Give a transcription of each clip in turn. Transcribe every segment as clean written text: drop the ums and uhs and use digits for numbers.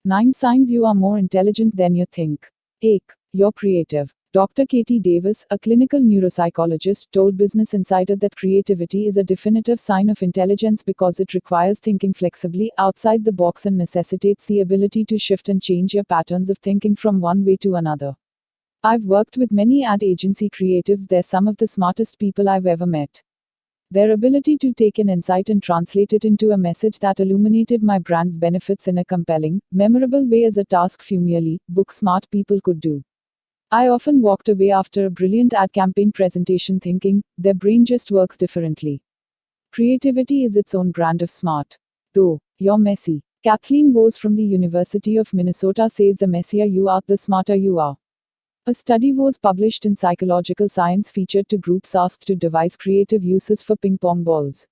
9 signs you are more intelligent than you think. 8. You're creative. Dr. Katie Davis, a clinical neuropsychologist, told Business Insider that creativity is a definitive sign of intelligence because it requires thinking flexibly, outside the box, and necessitates the ability to shift and change your patterns of thinking from one way to another. I've worked with many ad agency creatives. They're some of the smartest people I've ever met. Their ability to take an insight and translate it into a message that illuminated my brand's benefits in a compelling, memorable way is a task few merely book-smart people could do. I often walked away after a brilliant ad campaign presentation thinking, their brain just works differently. Creativity is its own brand of smart. Though, you're messy. Kathleen Bose from the University of Minnesota says the messier you are, the smarter you are. A study was published in Psychological Science featured two groups asked to devise creative uses for ping pong balls.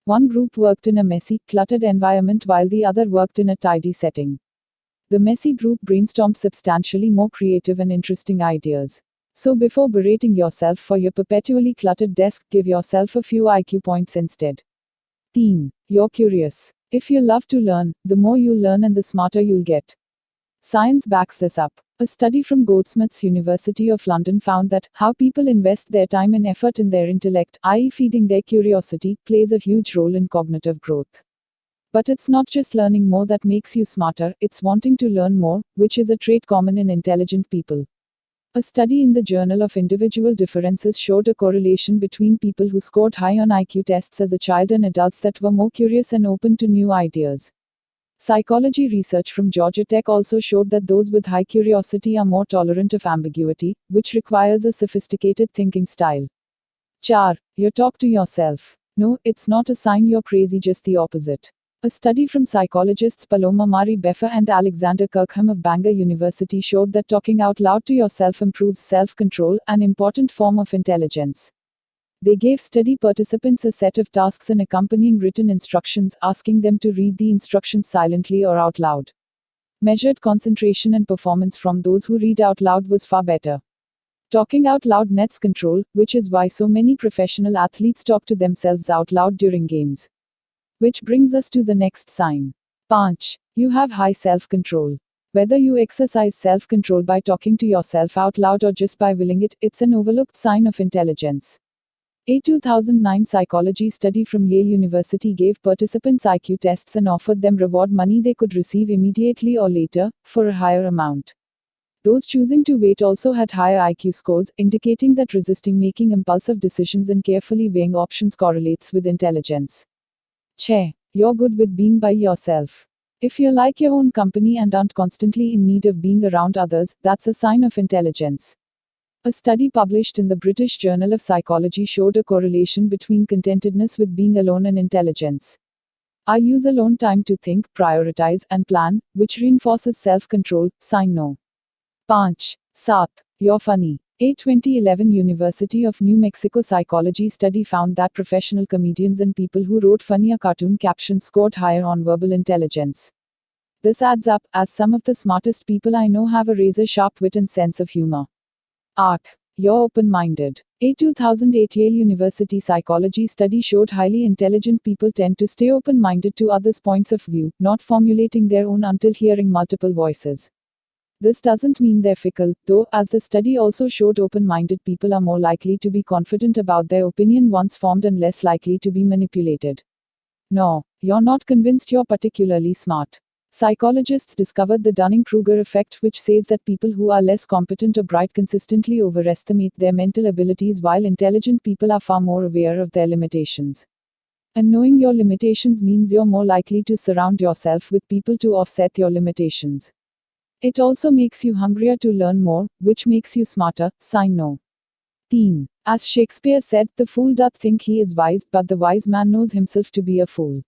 One group worked in a messy, cluttered environment while the other worked in a tidy setting. The messy group brainstormed substantially more creative and interesting ideas. So before berating yourself for your perpetually cluttered desk, give yourself a few IQ points instead. Teen. You're curious. If you love to learn, the more you'll learn and the smarter you'll get. Science backs this up. A study from Goldsmiths University of London found that how people invest their time and effort in their intellect, i.e., feeding their curiosity, plays a huge role in cognitive growth. But it's not just learning more that makes you smarter, it's wanting to learn more, which is a trait common in intelligent people. A study in the Journal of Individual Differences showed a correlation between people who scored high on IQ tests as a child and adults that were more curious and open to new ideas. Psychology research from Georgia Tech also showed that those with high curiosity are more tolerant of ambiguity, which requires a sophisticated thinking style. 4. You talk to yourself. No, it's not a sign you're crazy, just the opposite. A study from psychologists Paloma Mari Beffa and Alexander Kirkham of Bangor University showed that talking out loud to yourself improves self-control, an important form of intelligence. They gave study participants a set of tasks and accompanying written instructions, asking them to read the instructions silently or out loud. Measured concentration and performance from those who read out loud was far better. Talking out loud nets control, which is why so many professional athletes talk to themselves out loud during games. Which brings us to the next sign. 5. You have high self-control. Whether you exercise self-control by talking to yourself out loud or just by willing it, it's an overlooked sign of intelligence. A 2009 psychology study from Yale University gave participants IQ tests and offered them reward money they could receive immediately or later, for a higher amount. Those choosing to wait also had higher IQ scores, indicating that resisting making impulsive decisions and carefully weighing options correlates with intelligence. Che. You're good with being by yourself. If you like your own company and aren't constantly in need of being around others, that's a sign of intelligence. A study published in the British Journal of Psychology showed a correlation between contentedness with being alone and intelligence. I use alone time to think, prioritize, and plan, which reinforces self-control. Sign no. 5. 7. You're funny. A 2011 University of New Mexico psychology study found that professional comedians and people who wrote funnier cartoon captions scored higher on verbal intelligence. This adds up, as some of the smartest people I know have a razor-sharp wit and sense of humor. 8. You're open-minded. A 2008 Yale University psychology study showed highly intelligent people tend to stay open-minded to others' points of view, not formulating their own until hearing multiple voices. This doesn't mean they're fickle, though, as the study also showed open-minded people are more likely to be confident about their opinion once formed and less likely to be manipulated. No, you're not convinced you're particularly smart. Psychologists discovered the Dunning-Kruger effect, which says that people who are less competent or bright consistently overestimate their mental abilities, while intelligent people are far more aware of their limitations. And knowing your limitations means you're more likely to surround yourself with people to offset your limitations. It also makes you hungrier to learn more, which makes you smarter. Sign no. 10. As Shakespeare said, the fool doth think he is wise, but the wise man knows himself to be a fool.